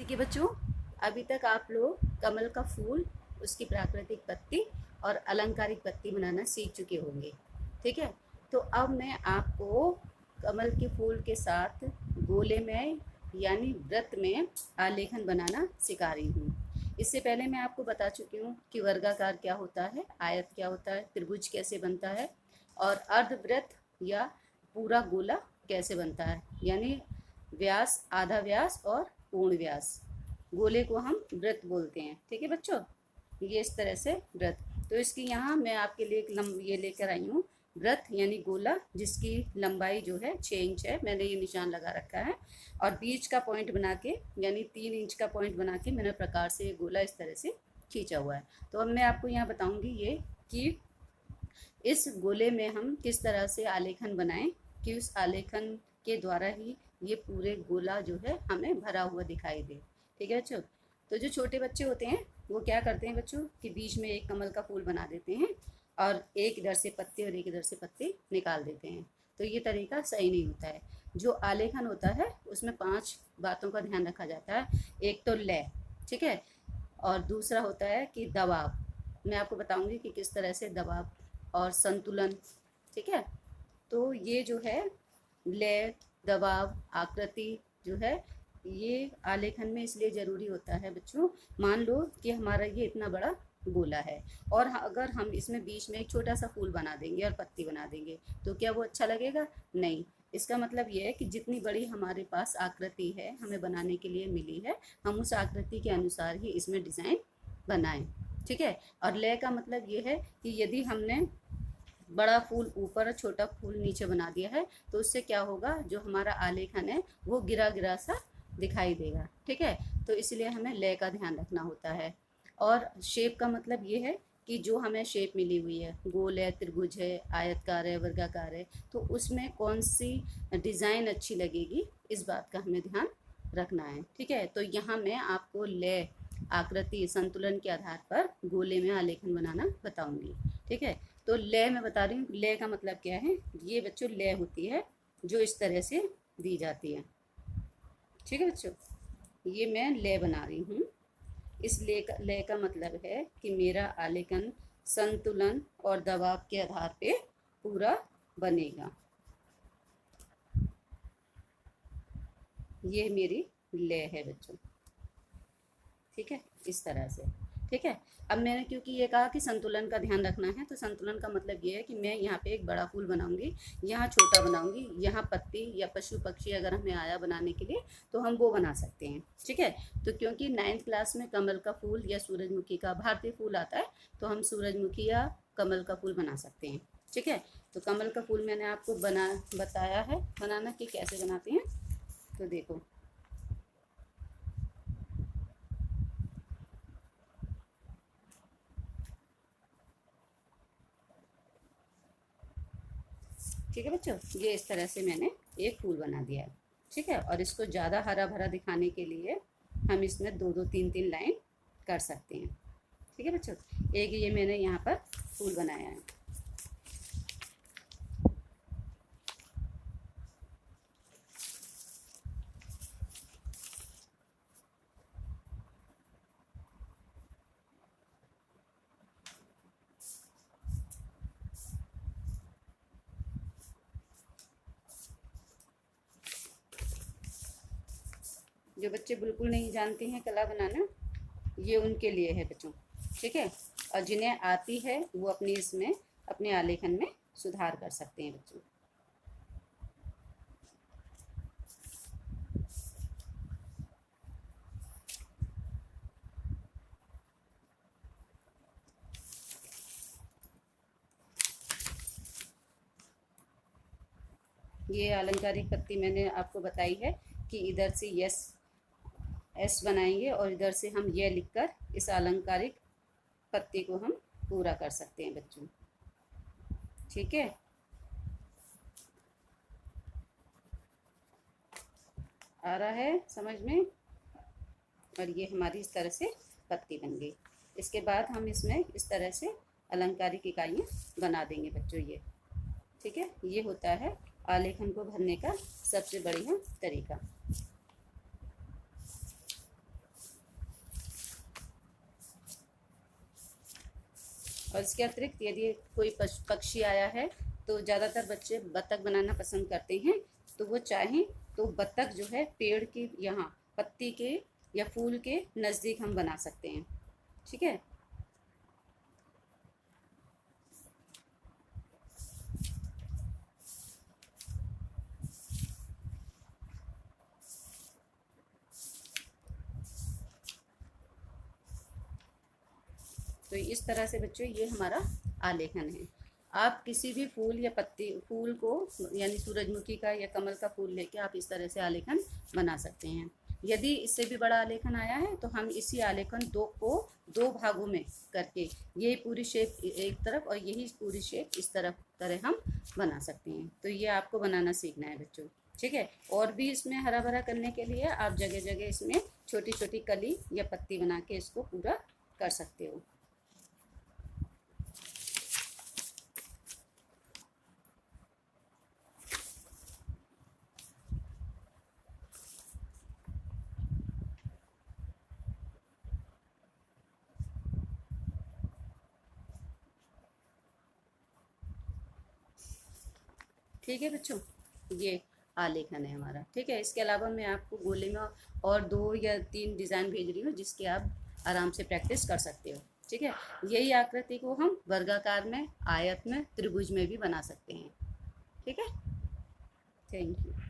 ठीक है बच्चों, अभी तक आप लोग कमल का फूल, उसकी प्राकृतिक पत्ती और अलंकारिक पत्ती बनाना सीख चुके होंगे। ठीक है, तो अब मैं आपको कमल के फूल के साथ गोले में यानी वृत्त में आलेखन बनाना सिखा रही हूँ। इससे पहले मैं आपको बता चुकी हूँ कि वर्गाकार क्या होता है, आयत क्या होता है, त्रिभुज कैसे बनता है और अर्धवृत्त या पूरा गोला कैसे बनता है, यानी व्यास, आधा व्यास और पूर्ण व्यास। गोले को हम वृत्त बोलते हैं। ठीक है बच्चों, ये इस तरह से वृत्त। तो इसकी यहाँ मैं आपके लिए एक ये लेकर आई हूँ वृत्त यानी गोला, जिसकी लंबाई जो है 6 इंच है। मैंने ये निशान लगा रखा है और बीच का पॉइंट बना के यानी 3 इंच का पॉइंट बना के मैंने प्रकार से ये गोला इस तरह से खींचा हुआ है। तो अब मैं आपको यहाँ बताऊँगी ये कि इस गोले में हम किस तरह से आलेखन बनाएं कि उस आलेखन के द्वारा ही ये पूरे गोला जो है हमें भरा हुआ दिखाई दे। ठीक है बच्चों, तो जो छोटे बच्चे होते हैं वो क्या करते हैं बच्चों कि बीच में एक कमल का फूल बना देते हैं और एक इधर से पत्ते और एक इधर से पत्ते निकाल देते हैं। तो ये तरीका सही नहीं होता है। जो आलेखन होता है उसमें 5 बातों का ध्यान रखा जाता है। एक तो लय, ठीक है, और दूसरा होता है कि दबाव। मैं आपको बताऊंगी कि किस तरह से दबाव और संतुलन। ठीक है, तो ये जो है लय, दबाव, आकृति जो है ये आलेखन में इसलिए ज़रूरी होता है बच्चों। मान लो कि हमारा ये इतना बड़ा गोला है और अगर हम इसमें बीच में एक छोटा सा फूल बना देंगे और पत्ती बना देंगे तो क्या वो अच्छा लगेगा? नहीं। इसका मतलब ये है कि जितनी बड़ी हमारे पास आकृति है हमें बनाने के लिए मिली है, हम उस आकृति के अनुसार ही इसमें डिज़ाइन बनाएं। ठीक है, और लय का मतलब ये है कि यदि हमने बड़ा फूल ऊपर और छोटा फूल नीचे बना दिया है तो उससे क्या होगा, जो हमारा आलेखन है वो गिरा गिरा सा दिखाई देगा। ठीक है, तो इसलिए हमें लय का ध्यान रखना होता है। और शेप का मतलब ये है कि जो हमें शेप मिली हुई है, गोल है, त्रिभुज है, आयतकार है, वर्गाकार है, तो उसमें कौन सी डिज़ाइन अच्छी लगेगी इस बात का हमें ध्यान रखना है। ठीक है, तो यहाँ मैं आपको लय, आकृति, संतुलन के आधार पर गोले में आलेखन बनाना बताऊंगी। ठीक है, तो लय मैं बता रही हूँ। लय का मतलब क्या है? ये बच्चों लय होती है जो इस तरह से दी जाती है। ठीक है बच्चों, ये मैं लय बना रही हूँ। इस लय का मतलब है कि मेरा आलेखन संतुलन और दबाव के आधार पे पूरा बनेगा। ये मेरी लय है बच्चों। ठीक है, इस तरह से। ठीक है, अब मैंने क्योंकि ये कहा कि संतुलन का ध्यान रखना है, तो संतुलन का मतलब ये है कि मैं यहाँ पे एक बड़ा फूल बनाऊंगी, यहाँ छोटा बनाऊंगी, यहाँ पत्ती या पशु पक्षी अगर हमें आया बनाने के लिए तो हम वो बना सकते हैं। ठीक है, तो क्योंकि 9th क्लास में कमल का फूल या सूरजमुखी का भारतीय फूल आता है तो हम सूरजमुखी या कमल का फूल बना सकते हैं। ठीक है, तो कमल का फूल मैंने आपको बताया है बनाना कि कैसे बनाते हैं। तो देखो, ठीक है बच्चों, ये इस तरह से मैंने एक फूल बना दिया है। ठीक है, और इसको ज़्यादा हरा भरा दिखाने के लिए हम इसमें 2-2, 3-3 लाइन कर सकते हैं। ठीक है बच्चों, एक ये मैंने यहाँ पर फूल बनाया है। जो बच्चे बिल्कुल नहीं जानते हैं कला बनाना, ये उनके लिए है बच्चों। ठीक है, और जिन्हें आती है वो अपनी इसमें अपने आलेखन में सुधार कर सकते हैं बच्चों। ये अलंकारिक पत्ती मैंने आपको बताई है कि इधर से यस एस बनाएंगे और इधर से हम ये लिखकर इस अलंकारिक पत्ती को हम पूरा कर सकते हैं बच्चों। ठीक है, आ रहा है समझ में? और ये हमारी इस तरह से पत्ती बन गई। इसके बाद हम इसमें इस तरह से अलंकारिक इकाइयाँ बना देंगे बच्चों ये। ठीक है, ये होता है आलेखन को भरने का सबसे बढ़िया तरीका। और इसके अतिरिक्त यदि कोई पक्षी आया है तो ज़्यादातर बच्चे बत्तख बनाना पसंद करते हैं, तो वो चाहें तो बत्तख जो है पेड़ के यहाँ पत्ती के या फूल के नज़दीक हम बना सकते हैं। ठीक है। तो इस तरह से बच्चों ये हमारा आलेखन है। आप किसी भी फूल या पत्ती फूल को यानी सूरजमुखी का या कमल का फूल लेके आप इस तरह से आलेखन बना सकते हैं। यदि इससे भी बड़ा आलेखन आया है तो हम इसी आलेखन दो भागों में करके ये पूरी शेप एक तरफ और यही पूरी शेप इस तरह हम बना सकते हैं। तो ये आपको बनाना सीखना है बच्चों। ठीक है। और भी इसमें हरा भरा करने के लिए आप जगह जगह इसमें छोटी छोटी कली या पत्ती बना के इसको पूरा कर सकते हो। ठीक है बच्चों, ये आलेखन है हमारा। ठीक है। इसके अलावा मैं आपको गोले में और 2 या 3 डिज़ाइन भेज रही हूँ जिसके आप आराम से प्रैक्टिस कर सकते हो। ठीक है। यही आकृति को हम वर्गाकार में, आयत में, त्रिभुज में भी बना सकते हैं। ठीक है। Thank you.